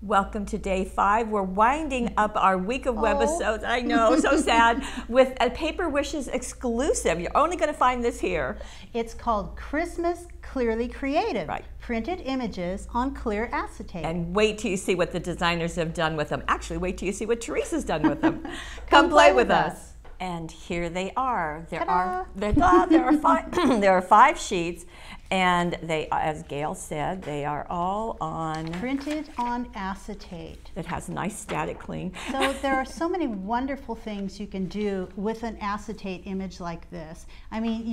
Welcome to day 5. We're winding up our week of webisodes. I know, so sad. With a Paper Wishes exclusive. You're only going to find this here. It's called Christmas Clearly Creative. Right. Printed images on clear acetate. And wait till you see what the designers have done with them. Actually, wait till you see what Teresa's done with them. Come play with us. And here they are. There are five. There are 5 sheets, and they, as Gail said, they are all on printed on acetate. It has nice static cling. So there are so many wonderful things you can do with an acetate image like this. I mean,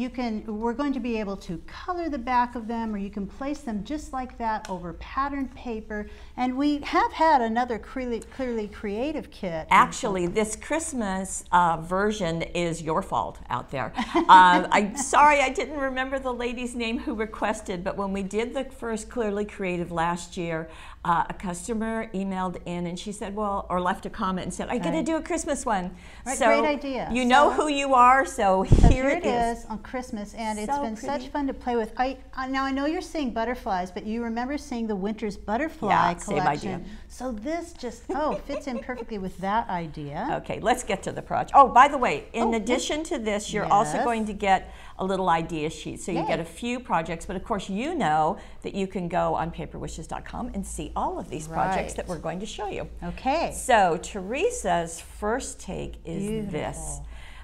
we're going to be able to color the back of them, or you can place them just like that over patterned paper. And we have had another Clearly Creative kit. Actually, this Christmas version is your fault out there. I'm sorry I didn't remember the lady's name who requested, but when we did the first Clearly Creative last year, a customer emailed in and she said, well, or left a comment and said, I'm going to do a Christmas one. Right, so great idea. You know who you are, so here it is on Christmas, and it's so been pretty. such fun to play with. Now I know you're seeing butterflies, but you remember seeing the Winter's Butterfly collection. Same idea. So this just fits in perfectly with that idea. Okay, let's get to the project. Oh, by the way, in addition to this, you're also going to get a little idea sheet. So you get a few projects, but of course you know that you can go on paperwishes.com and see all of these projects that we're going to show you. Okay. So Teresa's first take is this.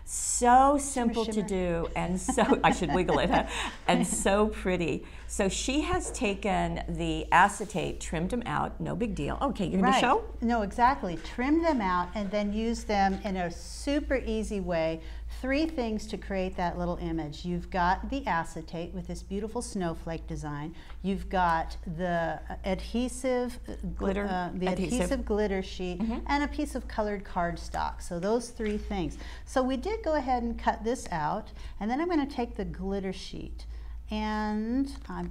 So simple to do, and so, I should wiggle it, huh? And so pretty. So she has taken the acetate, trimmed them out, no big deal. Okay, you're going to show? No, exactly. Trim them out and then use them in a super easy way. 3 things to create that little image. You've got the acetate with this beautiful snowflake design. You've got the adhesive glitter, adhesive glitter sheet, and a piece of colored cardstock. So those 3 things. So we did go ahead and cut this out, and then I'm going to take the glitter sheet. And I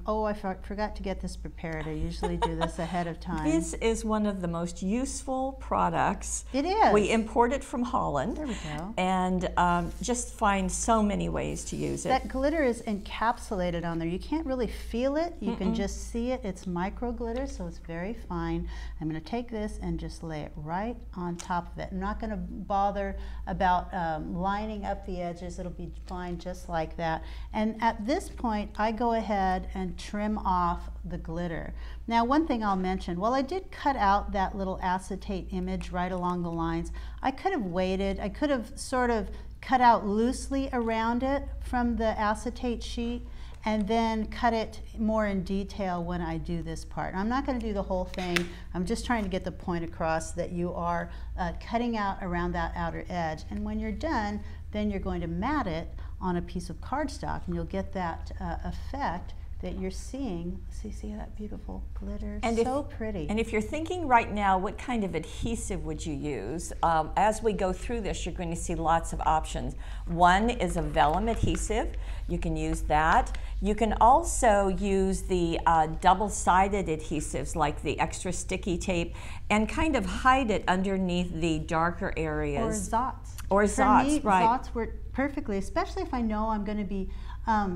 forgot to get this prepared. I usually do this ahead of time. This is one of the most useful products. It is. We import it from Holland. There we go. And just find so many ways to use it. That glitter is encapsulated on there. You can't really feel it. You can just see it. It's micro glitter, so it's very fine. I'm going to take this and just lay it right on top of it. I'm not going to bother about lining up the edges. It'll be fine just like that. And at this point, I go ahead and trim off the glitter. Now, one thing I'll mention, while I did cut out that little acetate image right along the lines, I could have waited. I could have sort of cut out loosely around it from the acetate sheet and then cut it more in detail when I do this part. I'm not going to do the whole thing. I'm just trying to get the point across that you are cutting out around that outer edge. And when you're done, then you're going to mat it on a piece of cardstock, and you'll get that effect that you're seeing. See that beautiful glitter? And so pretty. And if you're thinking right now, what kind of adhesive would you use? As we go through this, you're going to see lots of options. One is a vellum adhesive. You can use that. You can also use the double-sided adhesives like the extra sticky tape and kind of hide it underneath the darker areas. Or Zots. Or Zots, For me, right. Zots work perfectly, especially if I know I'm going to be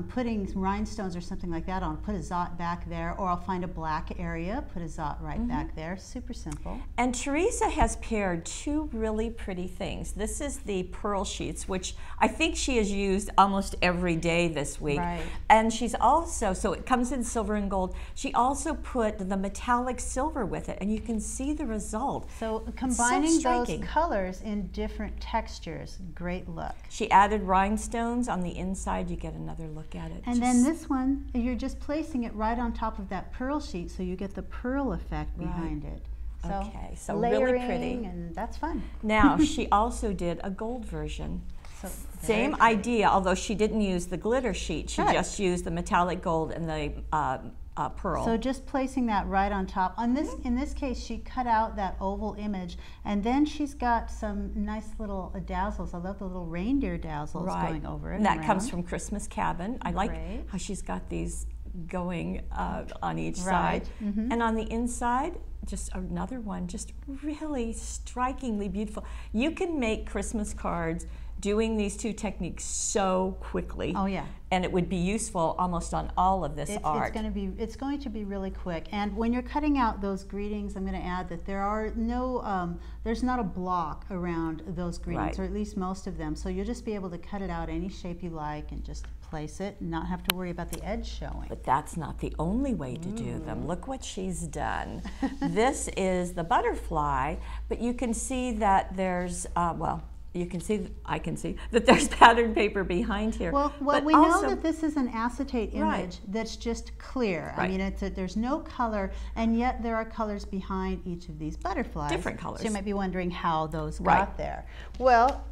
putting rhinestones or something like that on. Put a Zot back there, or I'll find a black area, put a Zot right back there. Super simple. And Teresa has paired 2 really pretty things. This is the Pearl Sheets, which I think she has used almost every day this week. Right. And she's also, so it comes in silver and gold, she also put the metallic silver with it, and you can see the result. So combining those colors in different textures, great look. She added rhinestones on the inside. You get another look at it. And then this one, you're just placing it right on top of that pearl sheet, so you get the pearl effect behind it. So okay, so layering, really pretty. And that's fun. Now, she also did a gold version. So same idea, although she didn't use the glitter sheet. She just used the metallic gold and the pearl. So just placing that right on top. On this, in this case, she cut out that oval image, and then she's got some nice little dazzles. I love the little reindeer dazzles going over it. And that comes from Christmas Cabin. I like how she's got these going on each Right. side. And on the inside, just another one, just really strikingly beautiful. You can make Christmas cards doing these two techniques so quickly. Oh yeah. And it would be useful almost on all of this art. It's going to be really quick. And when you're cutting out those greetings, I'm going to add that there are no, there's not a block around those greetings, or at least most of them. So you'll just be able to cut it out any shape you like and just place it and not have to worry about the edge showing. But that's not the only way to do them. Look what she's done. This is the butterfly, but you can see that there's, well, you can see, I can see that there's pattern paper behind here. Well, we know that this is an acetate image that's just clear. I mean, there's no color, and yet there are colors behind each of these butterflies. Different colors. So you might be wondering how those got there. Well,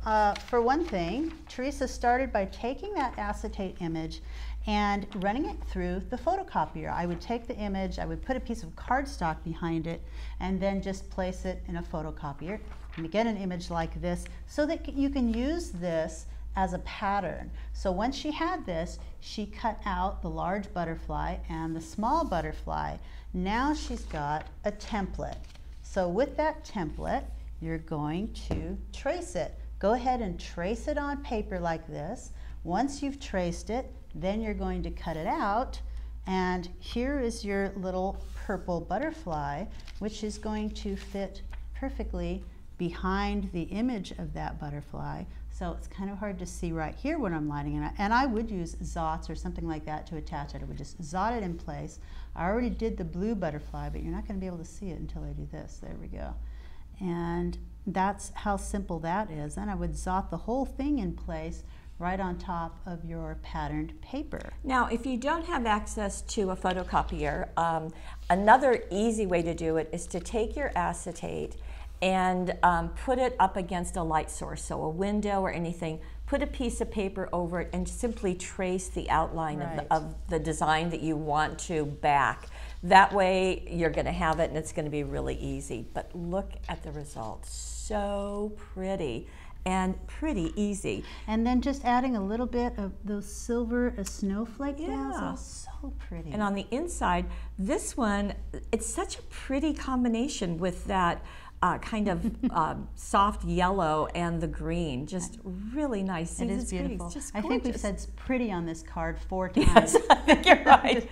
for one thing, Teresa started by taking that acetate image and running it through the photocopier. I would take the image, I would put a piece of cardstock behind it, and then just place it in a photocopier. And you get an image like this so that you can use this as a pattern. So once she had this, she cut out the large butterfly and the small butterfly. Now she's got a template. So with that template, you're going to trace it. Go ahead and trace it on paper like this. Once you've traced it, then you're going to cut it out. And here is your little purple butterfly, which is going to fit perfectly behind the image of that butterfly. So it's kind of hard to see right here when I'm lining it. And I would use zots or something like that to attach it. I would just zot it in place. I already did the blue butterfly, but you're not going to be able to see it until I do this. There we go. And that's how simple that is. Then I would zot the whole thing in place right on top of your patterned paper. Now, if you don't have access to a photocopier, another easy way to do it is to take your acetate and put it up against a light source, so a window or anything. Put a piece of paper over it and simply trace the outline of the design that you want to back. That way you're going to have it and it's going to be really easy. But look at the results. So pretty and pretty easy. And then just adding a little bit of those silver snowflake dazzles. So pretty. And on the inside, this one, it's such a pretty combination with that kind of soft yellow and the green. Just really nice. It is beautiful. It's just I think we've said pretty on this card 4 times. Yes, I think you're right.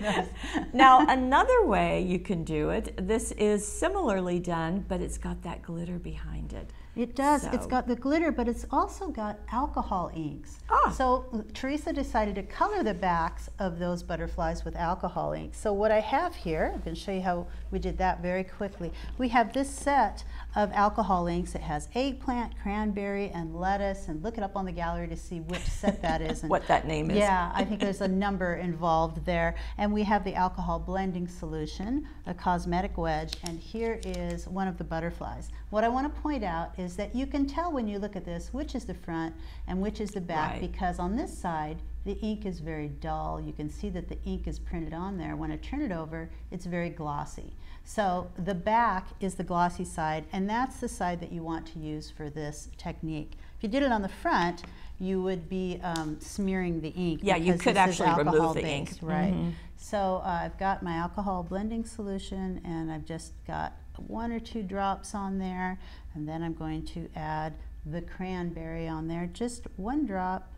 Now, another way you can do it, this is similarly done, but it's got that glitter behind it. It does. So. It's got the glitter, but it's also got alcohol inks. So Teresa decided to color the backs of those butterflies with alcohol ink. So what I have here, I'm going to show you how we did that very quickly. We have this set of alcohol inks. It has eggplant, cranberry, and lettuce. And look it up on the gallery to see which set that is. And what that name is. Yeah, I think there's a number involved there. And we have the alcohol blending solution, a cosmetic wedge, and here is one of the butterflies. What I want to point out is that you can tell when you look at this which is the front and which is the back, because on this side the ink is very dull. You can see that the ink is printed on there. When I turn it over, it's very glossy. So the back is the glossy side, and that's the side that you want to use for this technique. If you did it on the front, you would be smearing the ink. Yeah, you could actually remove the ink. Right. So I've got my alcohol blending solution, and I've just got 1 or 2 drops on there, and then I'm going to add the cranberry on there, just 1 drop.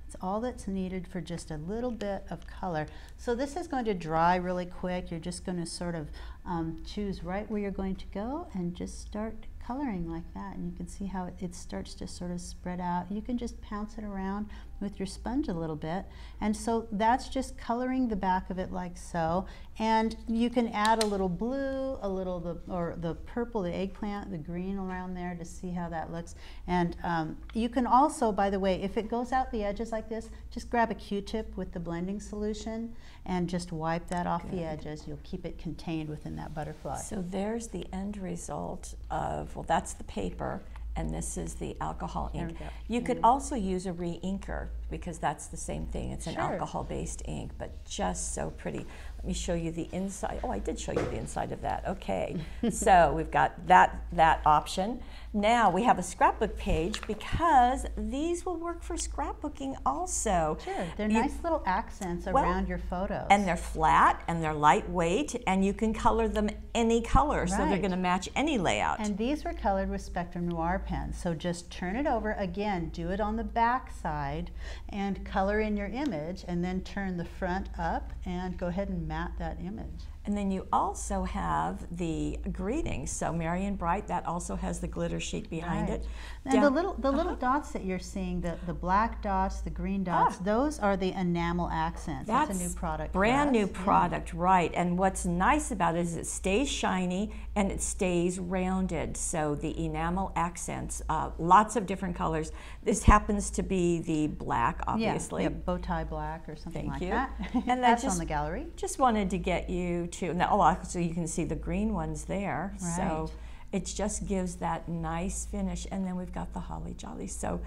It's all that's needed for just a little bit of color. So this is going to dry really quick. You're just going to sort of choose right where you're going to go and just start coloring like that, and you can see how it starts to sort of spread out. You can just pounce it around with your sponge a little bit, and so that's just coloring the back of it like so. And you can add a little blue, a little the purple, the eggplant, the green around there to see how that looks. And you can also, by the way, if it goes out the edges like this, just grab a Q-tip with the blending solution and just wipe that off the edges. You'll keep it contained within that butterfly. So there's the end result of, well, that's the paper, and this is the alcohol ink. You could also use a re-inker, because that's the same thing. It's an Sure. alcohol-based ink, but just so pretty. Let me show you the inside. Oh, I did show you the inside of that. Okay, so we've got that option. Now we have a scrapbook page because these will work for scrapbooking also. Sure, they're nice little accents around your photos. And they're flat and they're lightweight, and you can color them any color, so they're Right. going to match any layout. And these were colored with Spectrum Noir pens. So just turn it over again, do it on the back side and color in your image, and then turn the front up and go ahead and matte that image. And then you also have the greetings. So Marion Bright, that also has the glitter sheet behind it. And the little dots that you're seeing, the black dots, the green dots, those are the enamel accents. That's a new product. Brand new product, right. And what's nice about it is it stays shiny and it stays rounded. So the enamel accents, lots of different colors. This happens to be the black, obviously. Yeah, bow tie black or something like that. And that's on the gallery. Just wanted to get you to, now, so you can see the green ones there. Right. So it just gives that nice finish. And then we've got the holly jolly. So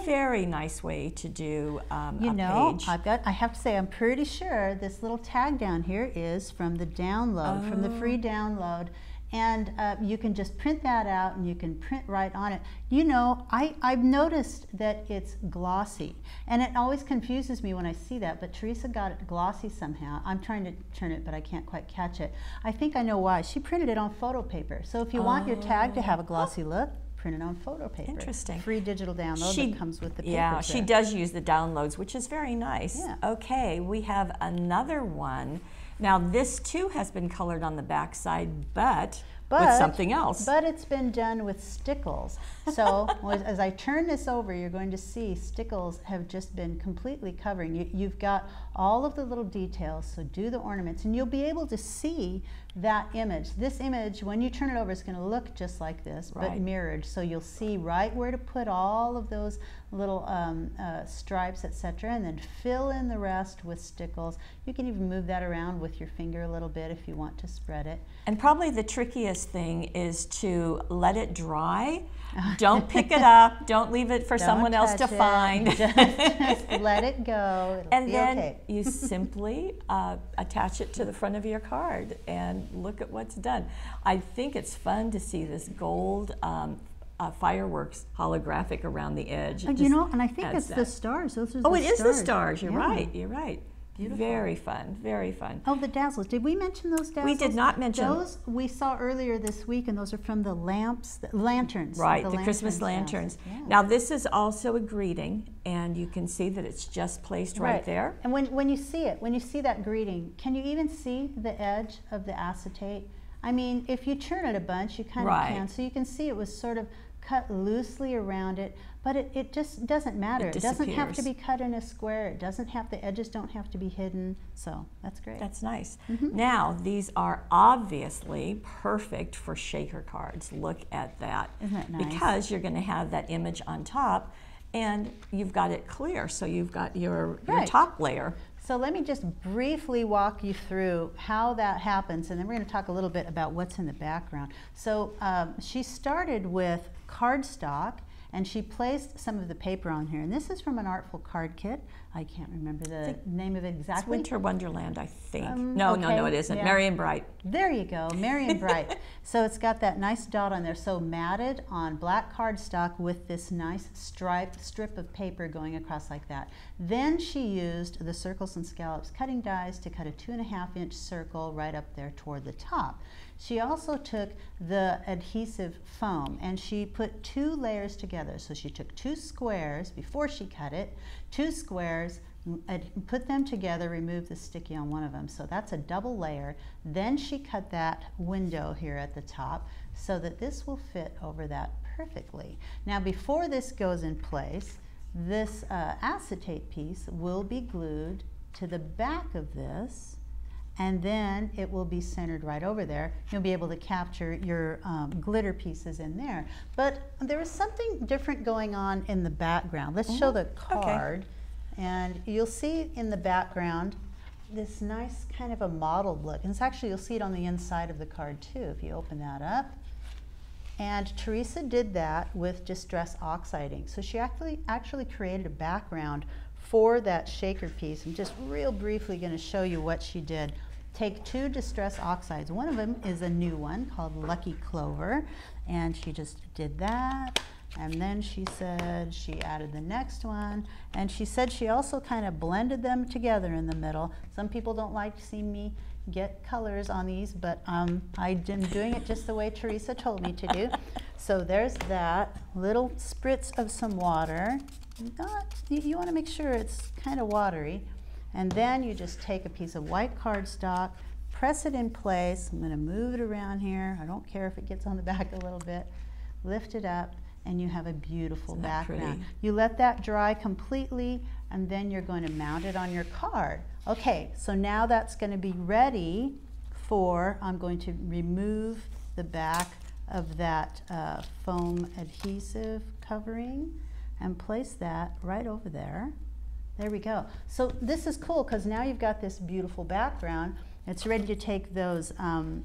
very nice way to do a page. I have to say, I'm pretty sure this little tag down here is from the download, from the free download. And you can just print that out and you can print right on it. You know, I've noticed that it's glossy, and it always confuses me when I see that, but Teresa got it glossy somehow. I'm trying to turn it, but I can't quite catch it. I think I know why. She printed it on photo paper. So if you want your tag to have a glossy look, print it on photo paper. Interesting. Free digital download that comes with the paper. Yeah, she does use the downloads, which is very nice. Yeah. Okay, we have another one. Now this too has been colored on the back side, but with something else. But it's been done with Stickles. So as I turn this over, you're going to see Stickles have just been completely covering. You've got all of the little details, so do the ornaments, and you'll be able to see that image. This image, when you turn it over, is going to look just like this, but mirrored. So you'll see right where to put all of those little stripes, etc., and then fill in the rest with Stickles. You can even move that around with your finger a little bit if you want to spread it. And probably the trickiest thing is to let it dry. Don't pick it up. Don't leave it for someone else to find. Just let it go. It'll be then okay. you simply attach it to the front of your card and look at what's done. I think it's fun to see this gold fireworks holographic around the edge. You know, and I think it's the stars. Those are the stars. Is the stars. You're right. You're right. Beautiful. Very fun, very fun. Oh, the dazzles. Did we mention those dazzles? We did not mention those. We saw earlier this week, and those are from the lanterns. Right, the Christmas lanterns. Yeah. Now this is also a greeting, and you can see that it's just placed right there. And when you see it, when you see that greeting, can you even see the edge of the acetate? I mean, if you turn it a bunch, you kind of can. So you can see it was sort of cut loosely around it, but it just doesn't matter. It doesn't have to be cut in a square. It doesn't have, the edges don't have to be hidden. So that's great. That's nice. Now these are obviously perfect for shaker cards. Look at that. Isn't that nice? Because you're going to have that image on top, and you've got it clear, so you've got your top layer. So let me just briefly walk you through how that happens, and then we're going to talk a little bit about what's in the background. So she started with cardstock, and she placed some of the paper on here. And this is from an Artful Card Kit. I can't remember the name of it exactly. It's Winter Wonderland, I think. No, it isn't. Yeah. Marion Bright. There you go, Marion Bright. So it's got that nice dot on there. So matted on black cardstock with this nice strip of paper going across like that. Then she used the Circles and Scallops cutting dies to cut a 2.5-inch circle right up there toward the top. She also took the adhesive foam and she put 2 layers together. So she took 2 squares before she cut it, 2 squares, put them together, removed the sticky on one of them. So that's a double layer. Then she cut that window here at the top so that this will fit over that perfectly. Now before this goes in place, this acetate piece will be glued to the back of this, and then it will be centered right over there. You'll be able to capture your glitter pieces in there. But there is something different going on in the background. Let's show the card. And you'll see in the background this nice kind of a mottled look. And it's actually, you'll see it on the inside of the card too, if you open that up. And Teresa did that with Distress Oxiding. So she actually created a background for that shaker piece, I'm just real briefly going to show you what she did. Take 2 distress oxides. One of them is a new one called Lucky Clover, and she just did that. And then she said she added the next one, and she said she also kind of blended them together in the middle. Some people don't like to see me get colors on these, but I'm doing it just the way Teresa told me to do. So there's that little spritz of some water. You want to make sure it's kind of watery. And then you just take a piece of white cardstock, press it in place. I'm going to move it around here. I don't care if it gets on the back a little bit. Lift it up, and you have a beautiful background. You let that dry completely, and then you're going to mount it on your card. Okay, so now that's going to be ready for, I'm going to remove the back of that foam adhesive covering and place that right over there. There we go. So this is cool because now you've got this beautiful background. It's ready to take those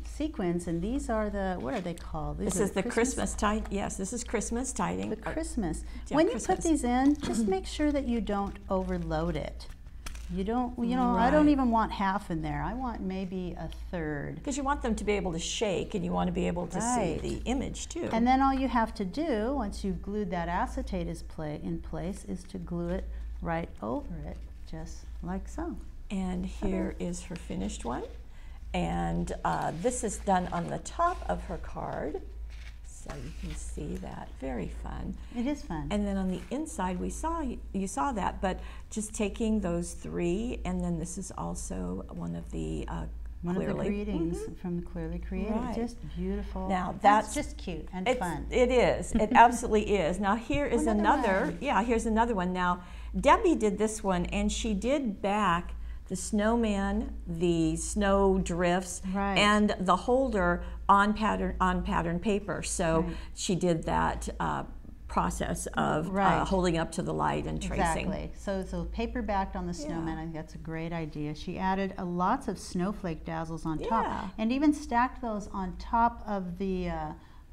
sequins, and these are the, what are they called? This is the Christmas tie. Yes, this is Christmas tiding. The Christmas. Yeah, when Christmas. you put these in, just make sure that you don't overload it. You don't, you know, Right. I don't even want half in there. I want maybe a third. Because you want them to be able to shake, and you want to be able to Right. see the image too. And then all you have to do, once you've glued that acetate in place, is to glue it right over it, just like so. And here is her finished one. And this is done on the top of her card. So you can see that. Very fun. It is fun. And then on the inside, you saw that, but just taking those 3, and then this is also one of the One of the Clearly. greetings from the Clearly Created. Right. Just beautiful. Now that's just cute and fun. It is. It absolutely is. Now here is Another one. Yeah, here's another one. Now Debbie did this one, and she did back the snowman, the snow drifts, Right. and the holder on pattern paper. So Right. she did that process of Right. holding up to the light and tracing. Exactly. So paper backed on the snowman. I think that's a great idea. She added lots of snowflake dazzles on top, Yeah. and even stacked those on top of the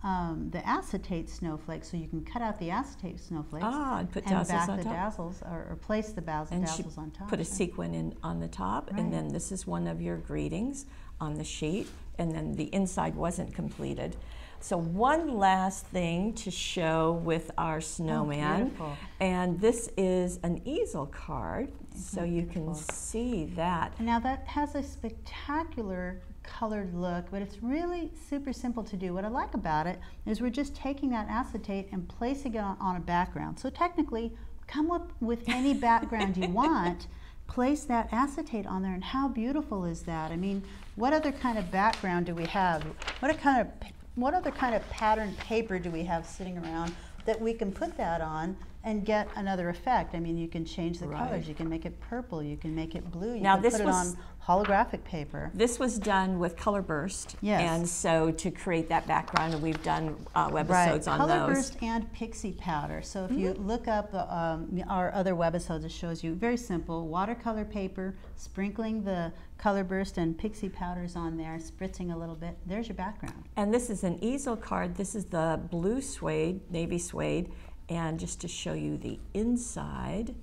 acetate snowflakes, so you can cut out the acetate snowflakes And put and dazzles back on the top. dazzles, or place the And she dazzles on top. put a sequin in on the top, Right. and then this is one of your greetings on the sheet, and then the inside wasn't completed. So one last thing to show with our snowman, beautiful. and this is an easel card, so you can beautiful? see that. And now that has a spectacular colored look, but it's really super simple to do. What I like about it is we're just taking that acetate and placing it on a background. So technically, come up with any background you want, place that acetate on there, and how beautiful is that? I mean, what other kind of background do we have? What other kind of pattern paper do we have sitting around that we can put that on and get another effect? I mean, you can change the Right. colors. You can make it purple. You can make it blue. You Now can this put it was- on holographic paper. This was done with Color Burst, Yes. and so to create that background, and we've done webisodes Right, on Color those. Burst and Pixie Powder. So if you look up our other webisodes, it shows you very simple watercolor paper, sprinkling the Color Burst and Pixie Powders on there, spritzing a little bit. There's your background. And this is an easel card. This is the blue suede, navy suede, and just to show you the inside.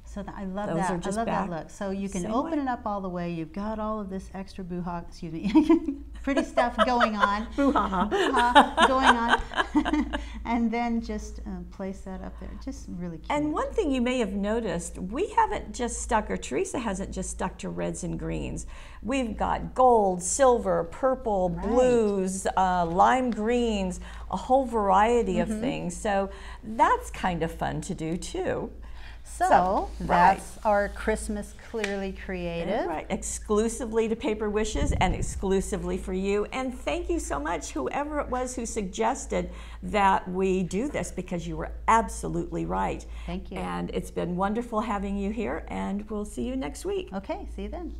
So I love Those that. are just I love back that look. So you can same open way. it up all the way. You've got all of this extra pretty stuff going on. Boo-ha-ha. Going on. And then just place that up there. Just really cute. And one thing you may have noticed, we haven't just stuck, or Teresa hasn't just stuck to reds and greens. We've got gold, silver, purple, Right. blues, lime greens, a whole variety of things. So that's kind of fun to do too. So right. that's our Christmas Clearly Creative. Right, exclusively to Paper Wishes and exclusively for you. And thank you so much, whoever it was who suggested that we do this, because you were absolutely right. Thank you. And it's been wonderful having you here, and we'll see you next week. Okay, see you then.